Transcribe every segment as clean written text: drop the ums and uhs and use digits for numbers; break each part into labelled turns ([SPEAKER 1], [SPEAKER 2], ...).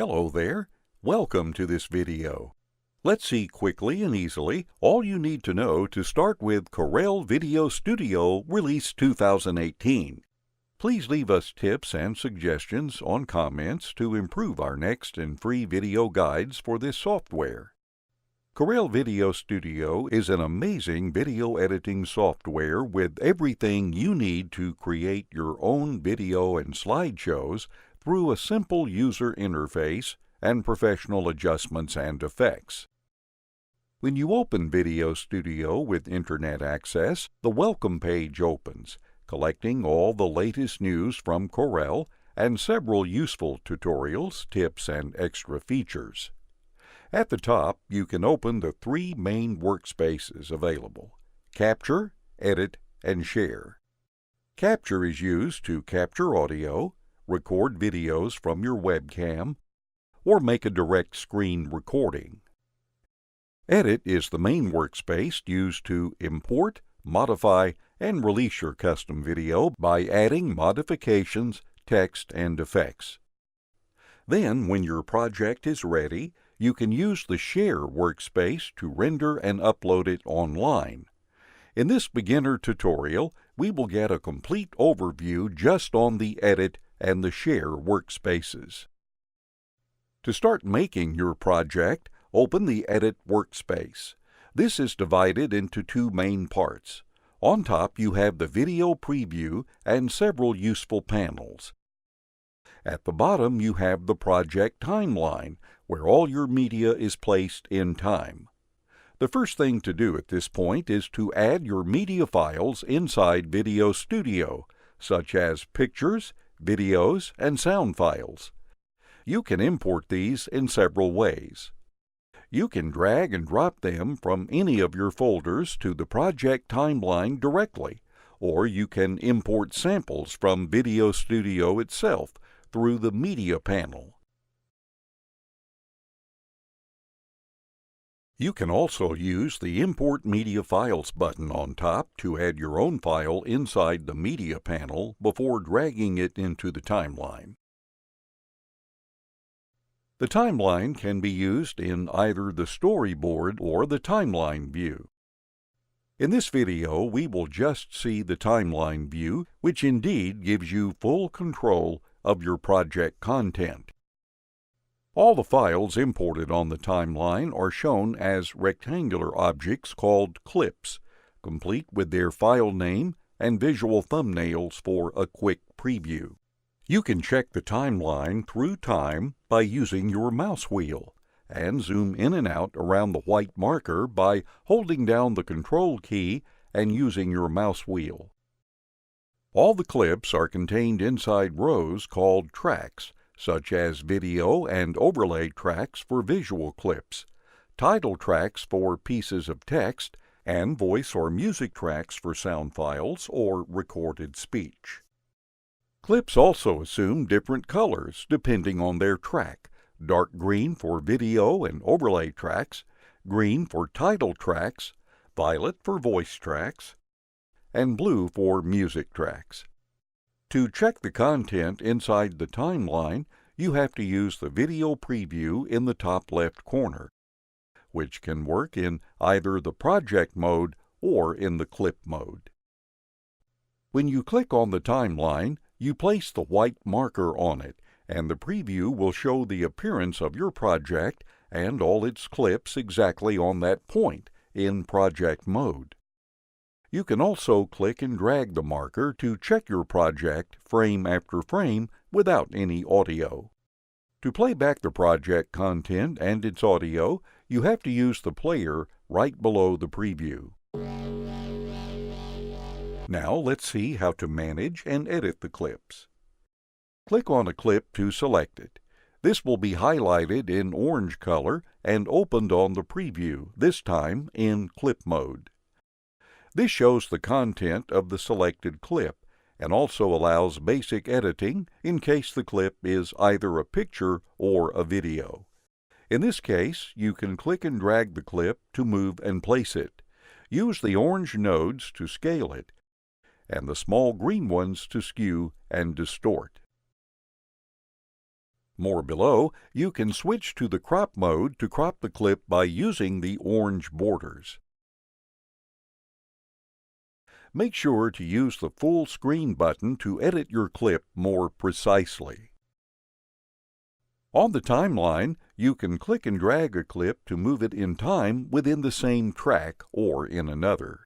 [SPEAKER 1] Hello there. Welcome to this video. Let's see quickly and easily all you need to know to start with Corel VideoStudio Release 2018. Please leave us tips and suggestions on comments to improve our next and free video guides for this software. Corel VideoStudio is an amazing video editing software with everything you need to create your own video and slideshows through a simple user interface and professional adjustments and effects. When you open VideoStudio with Internet access, the Welcome page opens, collecting all the latest news from Corel and several useful tutorials, tips, and extra features. At the top, you can open the three main workspaces available: Capture, Edit, and Share. Capture is used to capture audio, record videos from your webcam, or make a direct screen recording. Edit is the main workspace used to import, modify, and release your custom video by adding modifications, text, and effects. Then, when your project is ready, you can use the Share workspace to render and upload it online. In this beginner tutorial, we will get a complete overview just on the Edit and the Share workspaces. To start making your project, open the Edit workspace. This is divided into two main parts. On top, you have the video preview and several useful panels. At the bottom, you have the project timeline, where all your media is placed in time. The first thing to do at this point is to add your media files inside VideoStudio, such as pictures, videos, and sound files. You can import these in several ways. You can drag and drop them from any of your folders to the project timeline directly, or you can import samples from VideoStudio itself through the Media panel. You can also use the Import Media Files button on top to add your own file inside the Media panel before dragging it into the timeline. The timeline can be used in either the storyboard or the timeline view. In this video, we will just see the timeline view, which indeed gives you full control of your project content. All the files imported on the timeline are shown as rectangular objects called clips, complete with their file name and visual thumbnails for a quick preview. You can check the timeline through time by using your mouse wheel, and zoom in and out around the white marker by holding down the Control key and using your mouse wheel. All the clips are contained inside rows called tracks, such as video and overlay tracks for visual clips, title tracks for pieces of text, and voice or music tracks for sound files or recorded speech. Clips also assume different colors depending on their track: dark green for video and overlay tracks, green for title tracks, violet for voice tracks, and blue for music tracks. To check the content inside the timeline, you have to use the video preview in the top left corner, which can work in either the project mode or in the clip mode. When you click on the timeline, you place the white marker on it, and the preview will show the appearance of your project and all its clips exactly on that point in project mode. You can also click and drag the marker to check your project frame after frame without any audio. To play back the project content and its audio, you have to use the player right below the preview. Now let's see how to manage and edit the clips. Click on a clip to select it. This will be highlighted in orange color and opened on the preview, this time in clip mode. This shows the content of the selected clip and also allows basic editing in case the clip is either a picture or a video. In this case, you can click and drag the clip to move and place it. Use the orange nodes to scale it, and the small green ones to skew and distort. More below, you can switch to the crop mode to crop the clip by using the orange borders. Make sure to use the full screen button to edit your clip more precisely. On the timeline, you can click and drag a clip to move it in time within the same track or in another.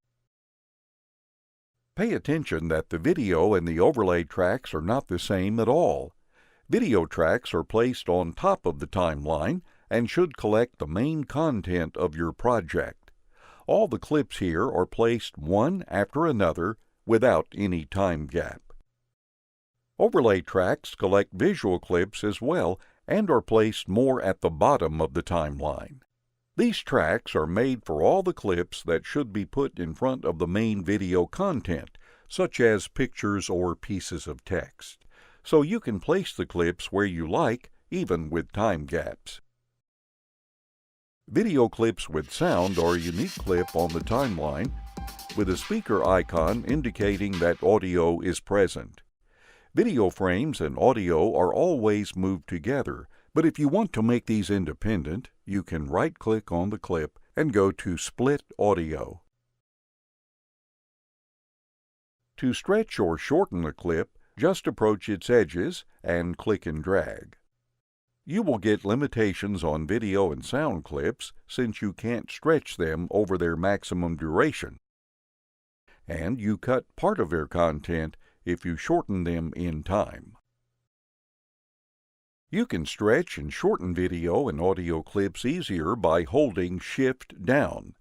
[SPEAKER 1] Pay attention that the video and the overlay tracks are not the same at all. Video tracks are placed on top of the timeline and should collect the main content of your project. All the clips here are placed one after another without any time gap. Overlay tracks collect visual clips as well and are placed more at the bottom of the timeline. These tracks are made for all the clips that should be put in front of the main video content, such as pictures or pieces of text, so you can place the clips where you like, even with time gaps. Video clips with sound are a unique clip on the timeline, with a speaker icon indicating that audio is present. Video frames and audio are always moved together, but if you want to make these independent, you can right-click on the clip and go to Split Audio. To stretch or shorten the clip, just approach its edges and click and drag. You will get limitations on video and sound clips since you can't stretch them over their maximum duration, and you cut part of their content if you shorten them in time. You can stretch and shorten video and audio clips easier by holding Shift down.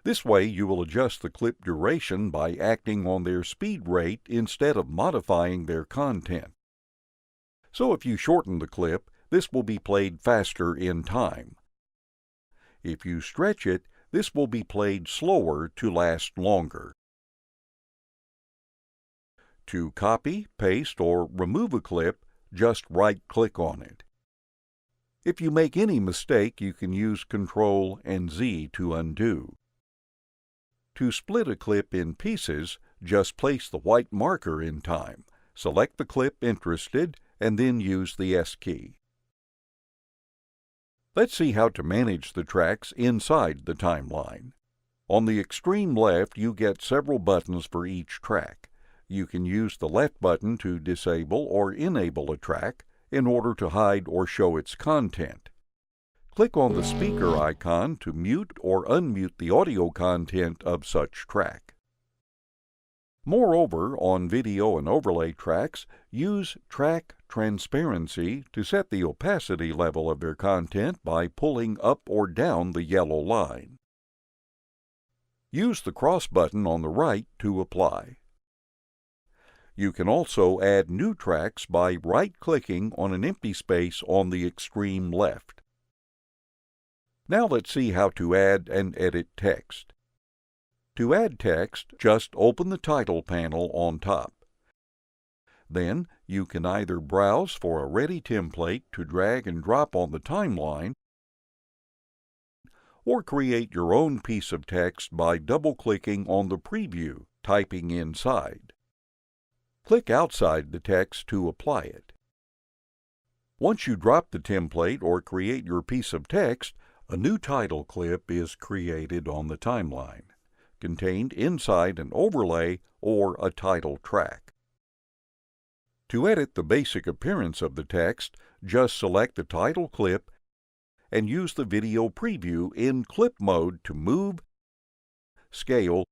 [SPEAKER 1] This way you will adjust the clip duration by acting on their speed rate instead of modifying their content. So if you shorten the clip, this will be played faster in time. If you stretch it, this will be played slower to last longer. To copy, paste, or remove a clip, just right-click on it. If you make any mistake, you can use Ctrl and Z to undo. To split a clip in pieces, just place the white marker in time, select the clip interested, and then use the S key. Let's see how to manage the tracks inside the timeline. On the extreme left, you get several buttons for each track. You can use the left button to disable or enable a track in order to hide or show its content. Click on the speaker icon to mute or unmute the audio content of such track. Moreover, on video and overlay tracks, use Track Transparency to set the opacity level of their content by pulling up or down the yellow line. Use the cross button on the right to apply. You can also add new tracks by right-clicking on an empty space on the extreme left. Now let's see how to add and edit text. To add text, just open the title panel on top. Then you can either browse for a ready template to drag and drop on the timeline, or create your own piece of text by double-clicking on the preview, typing inside. Click outside the text to apply it. Once you drop the template or create your piece of text, a new title clip is created on the timeline, contained inside an overlay or a title track. To edit the basic appearance of the text, just select the title clip and use the video preview in clip mode to move, scale,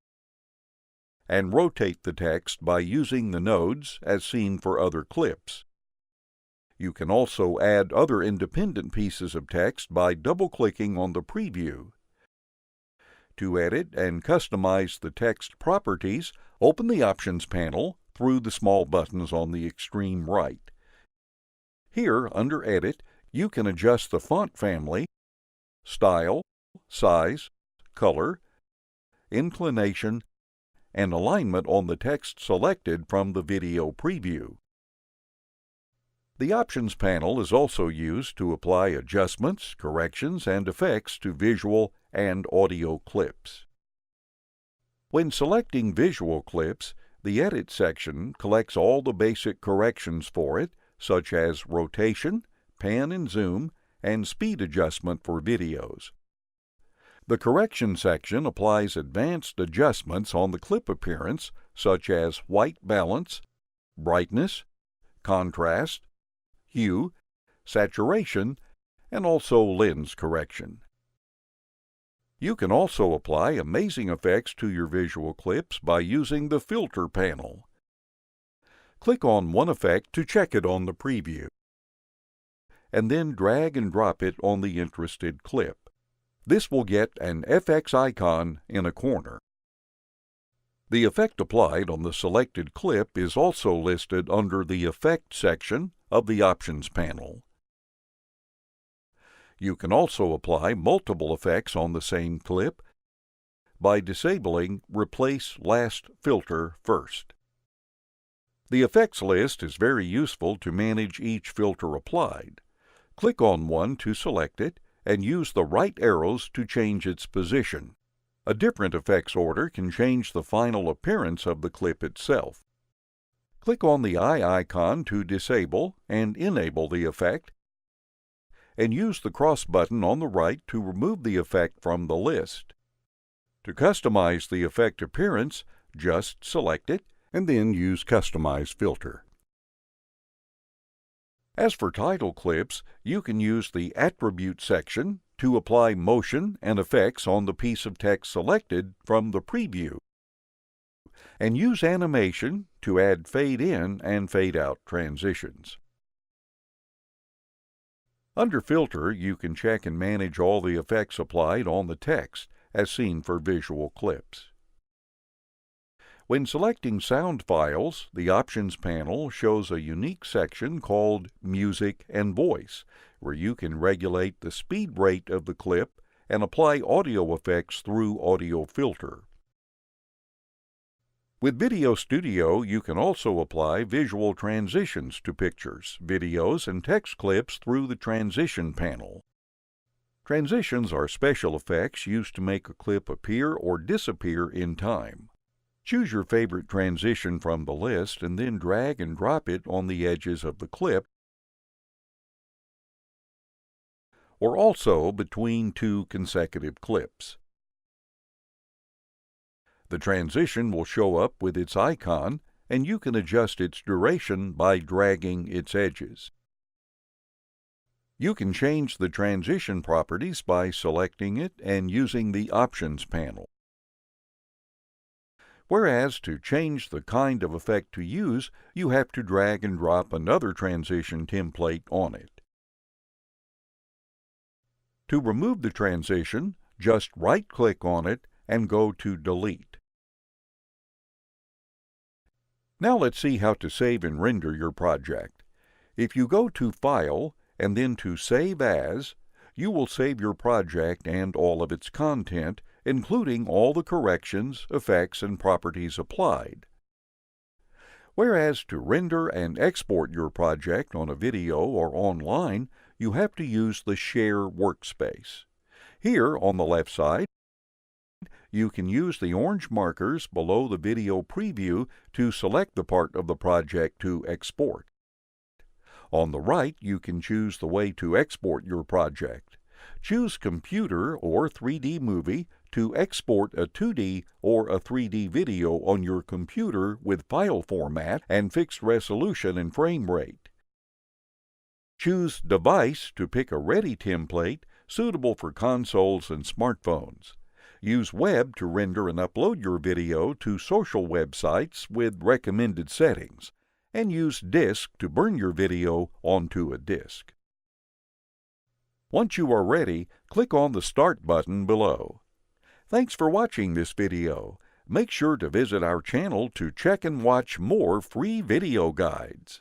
[SPEAKER 1] and rotate the text by using the nodes as seen for other clips. You can also add other independent pieces of text by double-clicking on the preview. To edit and customize the text properties, open the Options panel through the small buttons on the extreme right. Here, under Edit, you can adjust the font family, style, size, color, inclination, and alignment on the text selected from the video preview. The Options panel is also used to apply adjustments, corrections, and effects to visual and audio clips. When selecting visual clips, the Edit section collects all the basic corrections for it, such as rotation, pan and zoom, and speed adjustment for videos. The correction section applies advanced adjustments on the clip appearance, such as white balance, brightness, contrast, hue, saturation, and also lens correction. You can also apply amazing effects to your visual clips by using the Filter panel. Click on one effect to check it on the preview, and then drag and drop it on the interested clip. This will get an FX icon in a corner. The effect applied on the selected clip is also listed under the Effect section of the Options panel. You can also apply multiple effects on the same clip by disabling Replace Last Filter first. The effects list is very useful to manage each filter applied. Click on one to select it and use the right arrows to change its position. A different effects order can change the final appearance of the clip itself. Click on the eye icon to disable and enable the effect, and use the cross button on the right to remove the effect from the list. To customize the effect appearance, just select it and then use Customize Filter. As for title clips, you can use the Attribute section to apply motion and effects on the piece of text selected from the preview, and use animation to add fade in and fade out transitions. Under Filter, you can check and manage all the effects applied on the text, as seen for visual clips. When selecting sound files, the Options panel shows a unique section called Music and Voice, where you can regulate the speed rate of the clip and apply audio effects through Audio Filter. With VideoStudio, you can also apply visual transitions to pictures, videos, and text clips through the Transition panel. Transitions are special effects used to make a clip appear or disappear in time. Choose your favorite transition from the list and then drag and drop it on the edges of the clip, or also between two consecutive clips. The transition will show up with its icon, and you can adjust its duration by dragging its edges. You can change the transition properties by selecting it and using the Options panel. Whereas to change the kind of effect to use, you have to drag and drop another transition template on it. To remove the transition, just right-click on it and go to Delete. Now let's see how to save and render your project. If you go to File and then to Save As, you will save your project and all of its content, including all the corrections, effects, and properties applied. Whereas to render and export your project on a video or online, you have to use the Share workspace. Here on the left side, you can use the orange markers below the video preview to select the part of the project to export. On the right, you can choose the way to export your project. Choose Computer or 3D Movie to export a 2D or a 3D video on your computer with file format and fixed resolution and frame rate. Choose Device to pick a ready template suitable for consoles and smartphones. Use Web to render and upload your video to social websites with recommended settings, and use Disk to burn your video onto a disk. Once you are ready, click on the Start button below. Thanks for watching this video. Make sure to visit our channel to check and watch more free video guides.